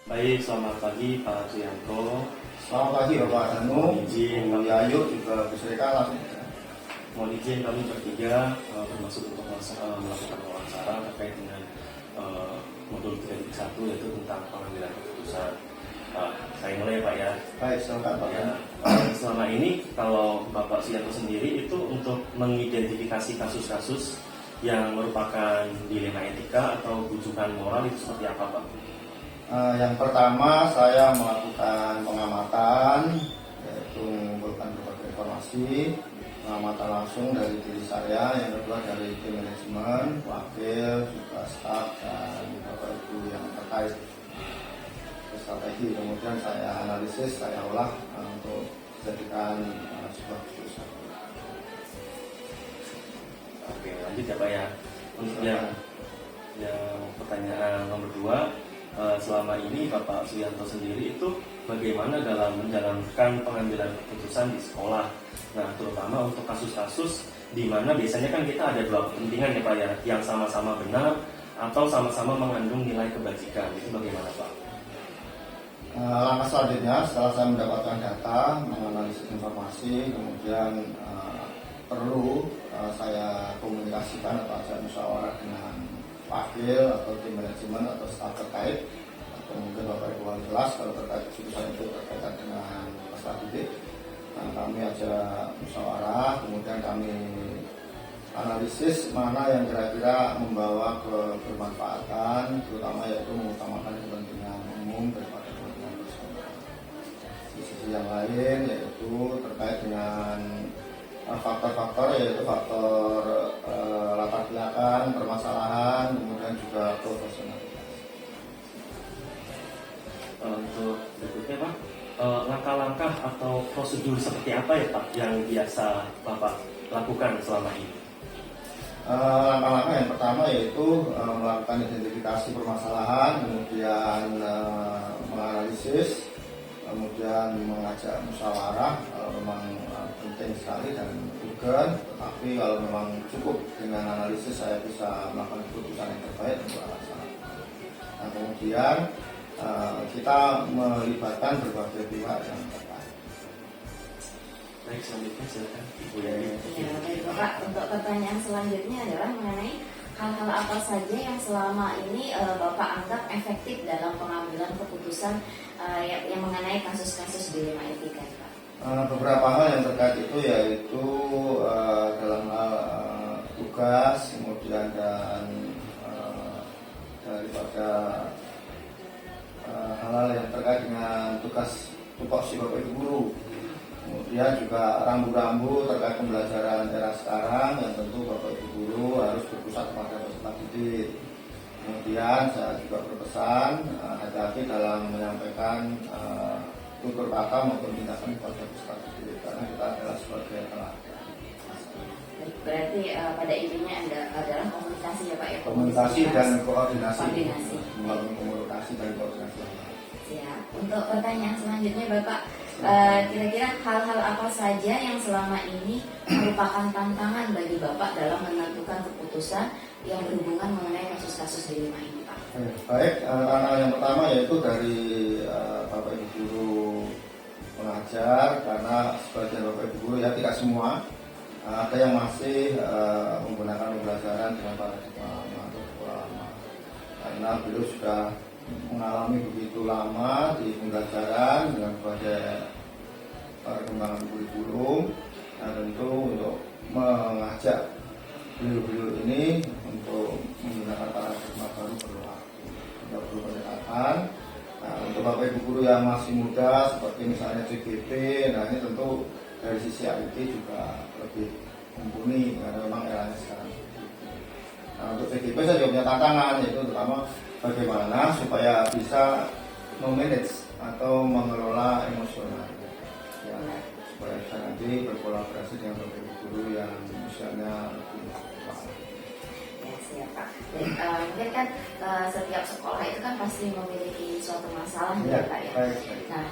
Baik, selamat pagi Pak Suyanto. Selamat pagi Bapak Danu, Izin Bu Yayu juga beserta langsung. mohon izin kami bertiga bermaksud untuk melakukan wawancara terkait dengan modul 3.1 yaitu tentang pengambilan keputusan. Saya mulai ya Pak ya. Baik, silakan Pak. Ya, selama ini kalau Bapak Suyanto sendiri itu untuk mengidentifikasi kasus-kasus yang merupakan dilema etika atau rujukan moral itu seperti apa Pak? Yang pertama saya melakukan pengamatan, yaitu mengumpulkan berbagai informasi, pengamatan langsung dari diri saya, yang kedua dari tim manajemen, wakil, juga staf dan Bapak Ibu yang terkait strategi. Kemudian saya analisis, saya olah untuk dijadikan sebuah keputusan. Oke, lanjut ya Pak ya. Untuk yang pertanyaan nomor 2, selama ini Bapak Suyanto sendiri itu bagaimana dalam menjalankan pengambilan keputusan di sekolah? Nah, terutama untuk kasus-kasus di mana biasanya kan kita ada dua kepentingan ya Pak ya, yang sama-sama benar atau sama-sama mengandung nilai kebajikan. Itu bagaimana Pak? Langkah selanjutnya setelah saya mendapatkan data, menganalisis informasi, kemudian perlu saya komunikasikan atau saya musyawarah dengan wakil atau tim manajemen atau staf terkait, atau mungkin Bapak Ibu jelas kalau terkait keputusan itu berkaitan dengan peserta didik. Nah, kami aja musyawarah, kemudian kami analisis mana yang kira-kira membawa kebermanfaatan, terutama yaitu mengutamakan kepentingan umum daripada kepentingan personal. Di sisi yang lain yaitu terkait dengan faktor-faktor, yaitu faktor latar belakang permasalahan, kemudian juga profesionalitas. Untuk berikutnya Pak, langkah-langkah atau prosedur seperti apa ya Pak yang biasa Bapak lakukan selama ini? Langkah-langkah yang pertama yaitu melakukan identifikasi permasalahan, kemudian menganalisis, kemudian mengajak musyawarah kalau memang penting sekali dan urgen, tetapi kalau memang cukup dengan analisis saya bisa melakukan keputusan yang terbaik untuk alasan. Nah, kemudian kita melibatkan berbagai pihak yang terkait. Baik, selanjutnya silakan Ibu Ya, baik Bapak. Untuk pertanyaan selanjutnya adalah mengenai hal-hal apa saja yang selama ini Bapak anggap efektif dalam pengambilan keputusan yang mengenai kasus-kasus dilema etika, Pak. Beberapa hal yang terkait itu yaitu dalam hal tugas, kemudian dan daripada hal-hal yang terkait dengan tugas tupoksi Bapak Ibu guru. Kemudian juga rambu-rambu terkait pembelajaran era sekarang yang tentu Bapak Ibu guru harus berpusat pada peserta didik. Kemudian saya juga berpesan hati-hati dalam menyampaikan tutur kata maupun tindakan kepada peserta didik karena kita adalah sebagai teladan. Berarti pada intinya adalah komunikasi ya Pak ya. Komunikasi dan koordinasi. Melalui komunikasi dan koordinasi. Siap. Untuk pertanyaan selanjutnya Bapak, kira-kira hal-hal apa saja yang selama ini merupakan tantangan bagi Bapak dalam menentukan keputusan yang berhubungan mengenai kasus-kasus dilema ini Pak? Baik, tantangan yang pertama yaitu dari Bapak Ibu guru pengajar, karena sebagian Bapak Ibu guru ya tidak semua, ada yang masih menggunakan pembelajaran dengan paradigma lama atau pola lama, karena beliau sudah mengalami begitu lama di pembelajaran dengan berbagai perkembangan kurikulum. Nah, tentu untuk mengajak beliau-beliau ini untuk menggunakan paradigma baru perlu waktu, tidak perlu pendekatan. Nah, untuk Bapak Ibu guru yang masih muda seperti misalnya CGP, nah ini tentu dari sisi IT juga lebih mumpuni karena memang eranya sekarang. Nah, untuk CGP saya juga punya tantangan, yaitu terutama bagaimana supaya bisa memanage atau mengelola emosional, ya, supaya bisa nanti berkolaborasi dengan Bapak Ibu guru yang usianya lebih tua. Ya, siap Pak. Dan mungkin kan setiap sekolah itu kan pasti memiliki suatu masalah ya Pak ya. Baik. Nah,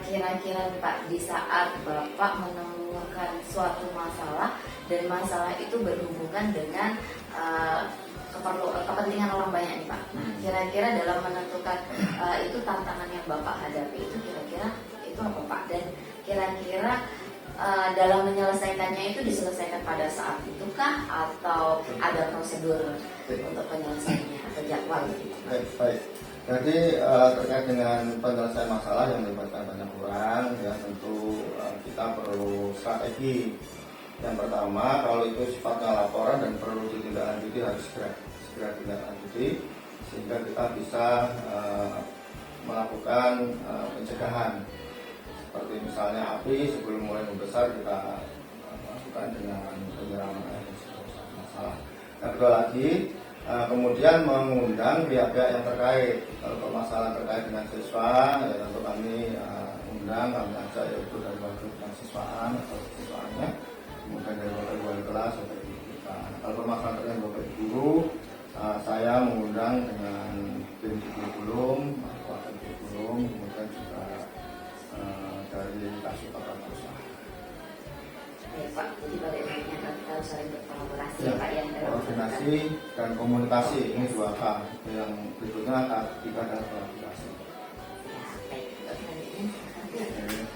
kira-kira Pak, di saat Bapak menemukan suatu masalah dan masalah itu berhubungan dengan kepentingan orang banyak nih Pak. Nah, kira-kira dalam menentukan itu tantangan yang Bapak hadapi itu kira-kira itu apa Pak? Dan kira-kira dalam menyelesaikannya itu diselesaikan pada saat itu kah atau ada prosedur untuk penyelesaiannya atau jadwal gitu? Baik. Jadi terkait dengan penyelesaian masalah yang melibatkan banyak orang, ya tentu kita perlu strategi. Yang pertama, kalau itu sifatnya laporan dan perlu ditindaklanjuti harus segera ditindaklanjuti sehingga kita bisa melakukan pencegahan. Seperti misalnya api sebelum mulai membesar kita lakukan dengan penyiraman air masalah. Yang kedua lagi, kemudian mengundang pihak-pihak yang terkait. Kalau permasalahan terkait dengan siswa, ya tentu kami undang, kami ajak yaitu dari wakil siswaan atau siswaannya, kemudian dari bapak ibu wali kelas atau ibu kita. Kalau permasalahan terkait bapak ibu guru, saya mengundang dengan tim kurikulum, wakil kurikulum, kemudian juga dari kasus pakar usaha. Ya Pak, jadi pada intinya kita harus saling berkolaborasi ya Pak ya. Koordinasi dan komunikasi ini 2K. Yang berikutnya ketiga adalah kolaborasi.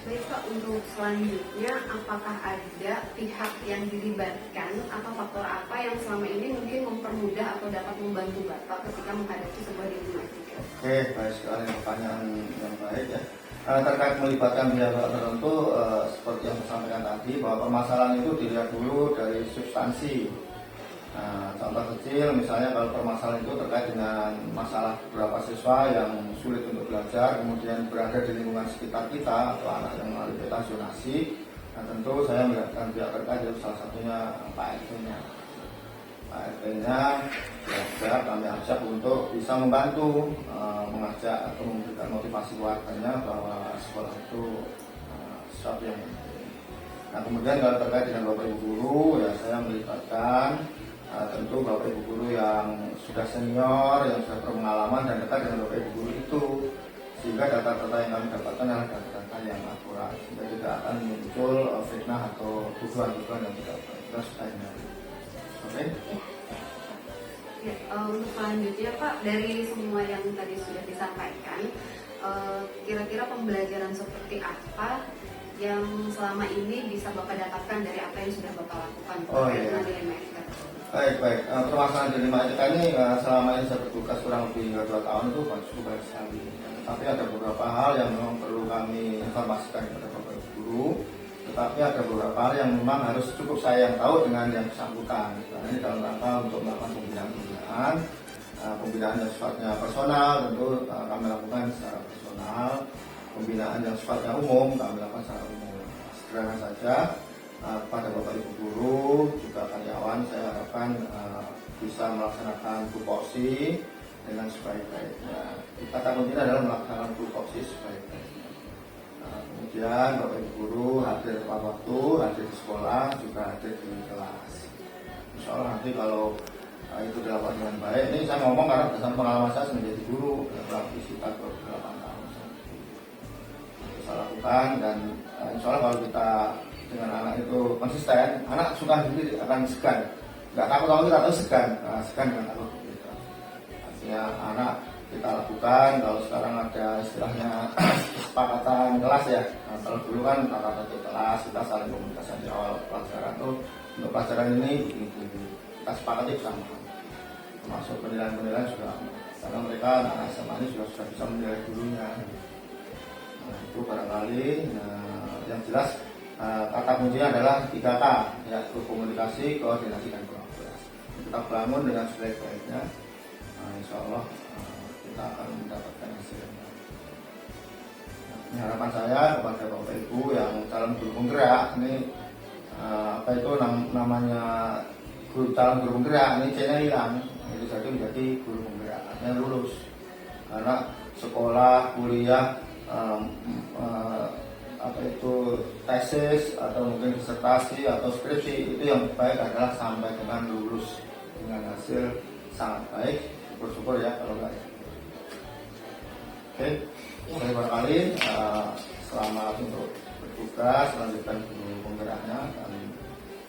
Baik Pak, untuk selanjutnya apakah ada pihak yang dilibatkan atau faktor apa yang selama ini mungkin mempermudah atau dapat membantu Bapak ketika menghadapi sebuah dilematika? Oke, baik sekali, pertanyaan yang baik ya. Terkait melibatkan pihak tertentu, seperti yang saya sampaikan tadi, bahwa permasalahan itu dilihat dulu dari substansi. Contoh kecil, misalnya kalau permasalahan itu terkait dengan masalah beberapa siswa yang sulit untuk belajar, kemudian berada di lingkungan sekitar kita atau anak yang mengalami peta zonasi, nah tentu saya melibatkan pihak terkait, yaitu salah satunya Pak RT-nya. Pak RT-nya ya, kami ajak untuk bisa membantu mengajak atau memberikan motivasi warganya bahwa sekolah itu sesuatu yang penting. Nah kemudian kalau terkait dengan bapak ibu guru, ya saya melibatkan tentu bapak ibu guru yang sudah senior, yang sudah berpengalaman dan dekat dengan bapak ibu guru itu, sehingga data-data yang kami dapatkan adalah data-data yang akurat, sehingga tidak akan muncul fitnah atau tuduhan-tuduhan yang tidak baik. Kita sudah hindari. Oke? Ya, untuk selanjutnya Pak, dari semua yang tadi sudah disampaikan, kira-kira pembelajaran seperti apa yang selama ini bisa Bapak dapatkan dari apa yang sudah Bapak lakukan dengan dilematika? Baik. Permasalahan dilematika ini selama ini saya bertugas kurang lebih hingga 2 tahun itu cukup banyak sekali. Tapi ada beberapa hal yang memang perlu kami informasikan kepada bapak ibu guru. Tetapi ada beberapa hal yang memang harus cukup saya yang tahu dengan yang bersangkutan. Karena ini dalam rangka untuk melakukan pembinaan yang sifatnya personal, tentu kami lakukan secara personal. Pembinaan yang sifatnya umum kami lakukan secara umum. Sederhana saja, pada bapak ibu guru juga karyawan saya harapkan bisa melaksanakan tupoksi dengan sebaik-baiknya. Kata kuncinya adalah melaksanakan tupoksi sebaik-baiknya. Kemudian bapak ibu guru hadir tepat waktu, hadir di sekolah, juga hadir di kelas. Insya Allah nanti kalau itu dilakukan dengan baik, ini saya ngomong karena berdasarkan pengalaman saya menjadi guru dalam sekitar 28 tahun. Saya lakukan dan insya Allah kalau kita dengan anak itu konsisten, anak suka sendiri akan segan, nggak takut kalau kita tahu segan dengan takut gitu. Artinya anak kita lakukan, kalau sekarang ada istilahnya kesepakatan kelas ya. Nah, kalau dulu kan kata kelas kita saling komunikasi di awal pelajaran tuh, untuk pelajaran ini begini kita sepakati bersama, termasuk penilaian juga, karena mereka anak SMA ini sudah bisa menilai gurunya. Nah, itu barangkali yang jelas kata kuncinya adalah 3K, yaitu komunikasi, koordinasi, dan kolaborasi. Kita bangun dengan sebaik-baiknya, insya Allah kita akan mendapatkan hasil yang baik. Ini harapan saya kepada bapak ibu yang calon guru penggerak ini, apa itu namanya calon guru penggerak ini C-nya hilang, itu jadi menjadi guru penggerak yang lulus, karena sekolah, kuliah, apa itu tesis atau mungkin disertasi atau skripsi, itu yang baik adalah sampai dengan lulus dengan hasil sangat baik. Bersyukur ya kalau enggak. Oke, saya barangkali selamat untuk bertugas, lanjutkan guru penggeraknya, dan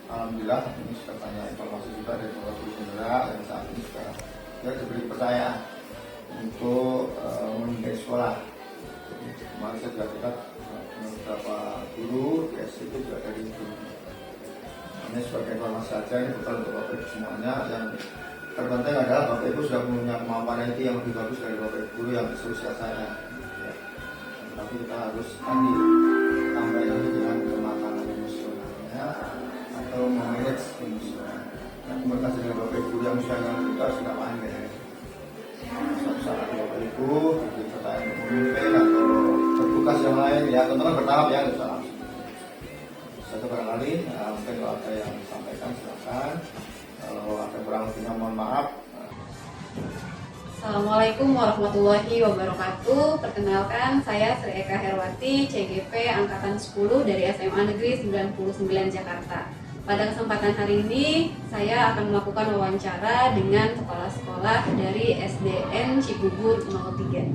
alhamdulillah ini sudah banyak informasi juga dari Bapak Guru Bendera yang saat ini sudah ya, diberi kepercayaan untuk memimpin sekolah. Jadi, kemarin saya juga dekat dengan beberapa guru di SD itu juga dari guru. Ini sebagai informasi saja, ini bukan untuk Bapak Ibu semuanya. Yang terpenting adalah Bapak Ibu sudah punya kemampuan IT yang lebih bagus dari Bapak Ibu guru yang seusia saya. Ya. Tapi kita harus tadi tambah lagi dengan kematangan emosionalnya atau memanage emosional. Nah, komunikasi dengan Bapak Ibu yang sudah sudah pandai. Suatu saat Bapak Ibu dipercaya untuk memimpin atau bertugas yang lain, ya teman-teman bertahap ya, tidak usah langsung. Satu barangkali, mungkin kalau ada yang disampaikan silakan. Kalau ada kurang lebihnya mohon maaf. Assalamualaikum warahmatullahi wabarakatuh. Perkenalkan, saya Sri Eka Herwati, CGP Angkatan 10 dari SMA Negeri 99 Jakarta. Pada kesempatan hari ini, saya akan melakukan wawancara dengan kepala sekolah dari SDN Cibubur 03.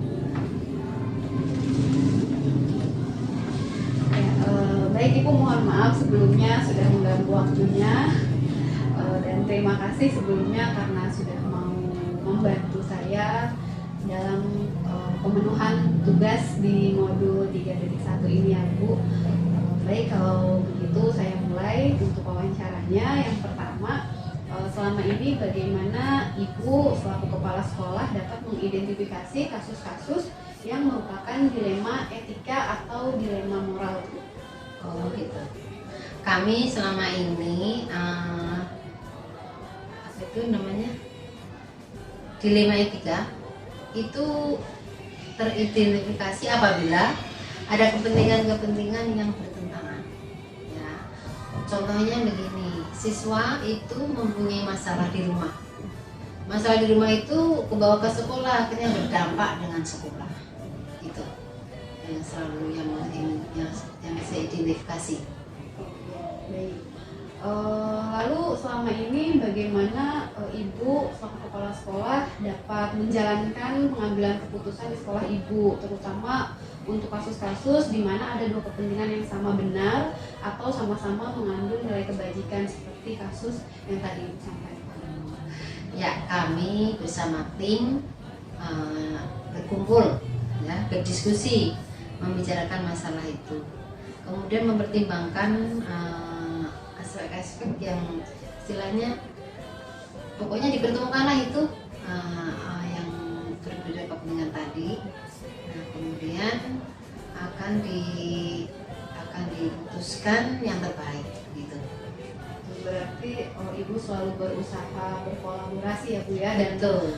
Baik Ibu, mohon maaf sebelumnya sudah mengganggu waktunya. Dan terima kasih sebelumnya karena sudah mau membantu saya dalam pemenuhan tugas di modul 3.1 ini ya Bu. Baik, kalau begitu saya mulai untuk wawancaranya. Yang pertama, selama ini bagaimana Ibu selaku kepala sekolah dapat mengidentifikasi kasus-kasus yang merupakan dilema etika atau dilema moral Bu? Oh gitu. Kami selama ini apa itu namanya, dilema etika itu teridentifikasi apabila ada kepentingan-kepentingan yang bertentangan. Ya, contohnya begini, siswa itu mempunyai masalah di rumah. Masalah di rumah itu kebawa ke sekolah, akhirnya berdampak dengan sekolah. Itu yang selalu yang saya identifikasi. Baik. Lalu selama ini bagaimana Ibu selaku kepala sekolah dapat menjalankan pengambilan keputusan di sekolah Ibu, terutama untuk kasus-kasus di mana ada dua kepentingan yang sama benar atau sama-sama mengandung nilai kebajikan seperti kasus yang tadi Ibu sampaikan? Ya, kami bersama tim berkumpul, ya, berdiskusi, membicarakan masalah itu, kemudian mempertimbangkan aspek-aspek yang istilahnya pokoknya dipertemukanlah itu yang berbeda kepentingan tadi. Nah, kemudian akan diputuskan yang terbaik gitu. Berarti Ibu selalu berusaha berkolaborasi ya Bu ya, dan Betul.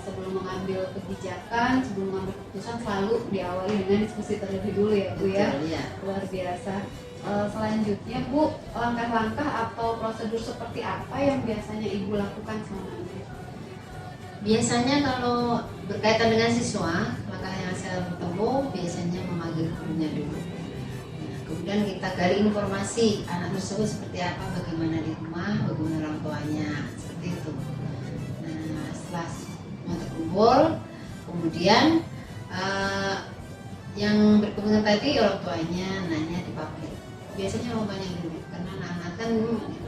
Sebelum mengambil kebijakan, sebelum mengambil keputusan selalu diawali dengan diskusi terlebih dulu ya Bu ya. Betul, ya. Luar biasa. Selanjutnya Bu, langkah-langkah atau prosedur seperti apa yang biasanya Ibu lakukan selama ini? Biasanya kalau berkaitan dengan siswa, langkah yang saya tempuh biasanya memanggil gurunya dulu. Nah, kemudian kita gali informasi anak tersebut seperti apa, bagaimana di rumah, bagaimana orang tuanya, seperti itu. Nah, setelah terkumpul, kemudian yang berkepentingan tadi orang tuanya nanya di publik. Biasanya orang tuanya dulu, karena anak-anak kan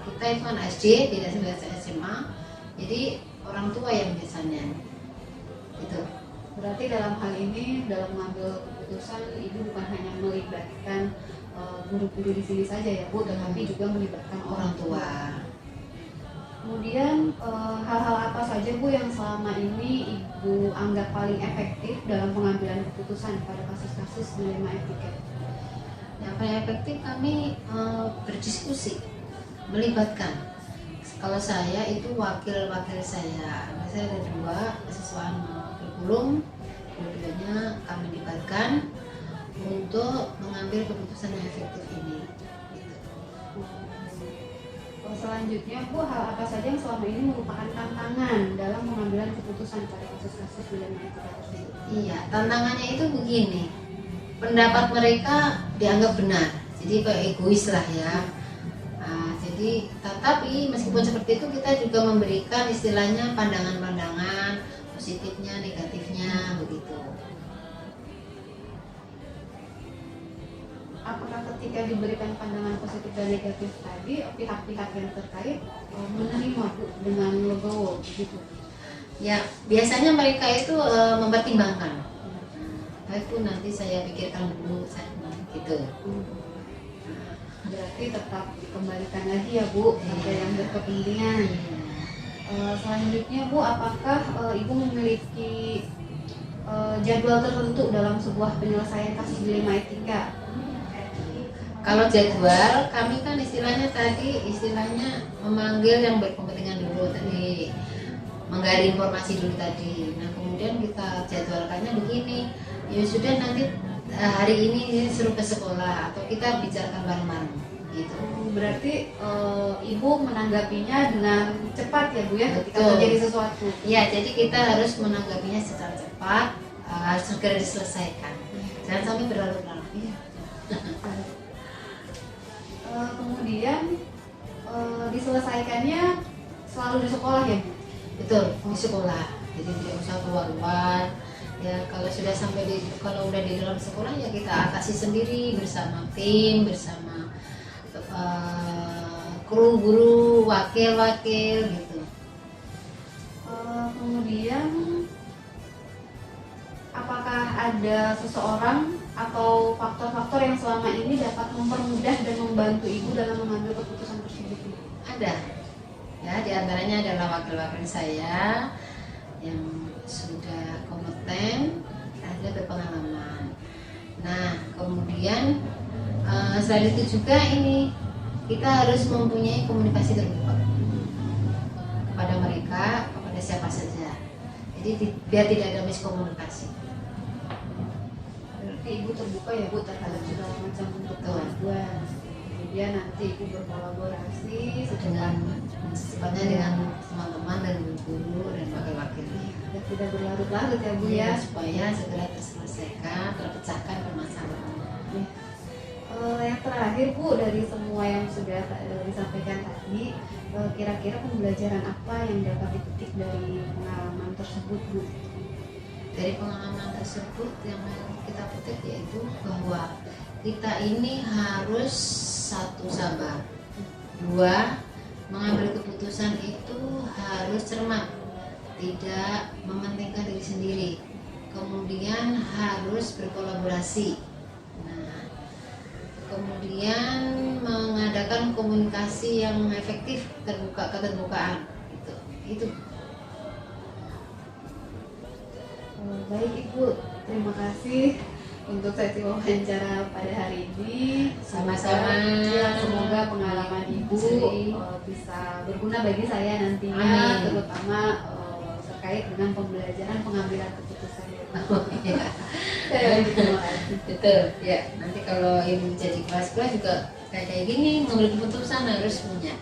kita itu anak SD, tidak sebagai SMA, jadi orang tua yang biasanya itu. Berarti dalam hal ini, dalam mengambil keputusan, Ibu bukan hanya melibatkan guru-guru di sini saja ya Bu, tetapi juga melibatkan orang tua. Kemudian hal-hal apa saja Bu yang selama ini Ibu anggap paling efektif dalam pengambilan keputusan pada kasus-kasus dilema etika? Yang paling efektif kami berdiskusi, melibatkan. Kalau saya itu wakil-wakil saya ada dua siswaan bergulung, kemudiannya kami libatkan untuk mengambil keputusan yang efektif ini. Selanjutnya Bu, hal apa saja yang selama ini merupakan tantangan dalam pengambilan keputusan pada kasus-kasus dilema etika tersebut? Iya, tantangannya itu begini, pendapat mereka dianggap benar, jadi kayak egois lah ya. Jadi tetapi meskipun seperti itu kita juga memberikan istilahnya pandangan-pandangan positifnya, negatifnya begitu. apakah ketika diberikan pandangan positif dan negatif tadi pihak-pihak yang terkait menerima Bu dengan legowo begitu? Ya, biasanya mereka itu mempertimbangkan. Itu nanti saya pikirkan dulu, gitu. Berarti tetap dikembalikan lagi ya Bu pada yang berkepentingan. Selanjutnya Bu, apakah Ibu memiliki jadwal tertentu dalam sebuah penyelesaian kasus dilema etika? Kalau jadwal, kami kan istilahnya memanggil yang berkepentingan dulu tadi, menggali informasi dulu tadi. Nah kemudian kita jadwalkannya begini, ya sudah nanti hari ini suruh ke sekolah atau kita bicarakan bareng-bareng gitu. Berarti Ibu menanggapinya dengan cepat ya Bu ya ketika Betul. terjadi sesuatu. Ya, jadi kita harus menanggapinya secara cepat, harus segera diselesaikan. Jangan sampai berlarut-larut. Iya. Kemudian diselesaikannya selalu di sekolah ya Bu? Betul, di sekolah. Jadi tidak usah keluar-keluar. Ya, kalau udah di dalam sekolah ya kita atasi sendiri bersama tim, bersama kru, guru, wakil-wakil gitu. Kemudian apakah ada seseorang atau faktor-faktor yang selama ini dapat mempermudah dan membantu Ibu dalam mengambil keputusan tersebut? Ada. Ya, diantaranya adalah wakil-wakil saya yang sudah kompeten, ada berpengalaman. Nah, kemudian selain itu juga ini kita harus mempunyai komunikasi terbuka kepada mereka, kepada siapa saja. Jadi biar tidak ada miskomunikasi. Berarti Ibu terbuka ya Bu terhadap segala macam bentuk pengaduan. Kemudian nanti Ibu berkolaborasi secepatnya dengan teman-teman dan guru dan wakil-wakilnya. dan tidak berlarut-larut ya Bu ya. Supaya segera terselesaikan, terpecahkan permasalahan. Yang terakhir Bu, dari semua yang sudah disampaikan tadi, kira-kira pembelajaran apa yang dapat dipetik dari pengalaman tersebut Bu? Dari pengalaman tersebut yang kita petik yaitu bahwa kita ini harus satu sabar, dua mengambil keputusan itu harus cermat, tidak mementingkan diri sendiri, kemudian harus berkolaborasi. Nah, kemudian mengadakan komunikasi yang efektif, keterbukaan itu. Baik Ibu, terima kasih untuk sesi wawancara pada hari ini. Sama-sama. Semoga pengalaman Ibu bisa berguna bagi saya nantinya. Amin. Terutama terkait dengan pembelajaran pengambilan keputusan. Oh, iya. Terima kasih. Betul ya, nanti kalau ibu jadi kelas juga kayak gini, mengambil keputusan harus punya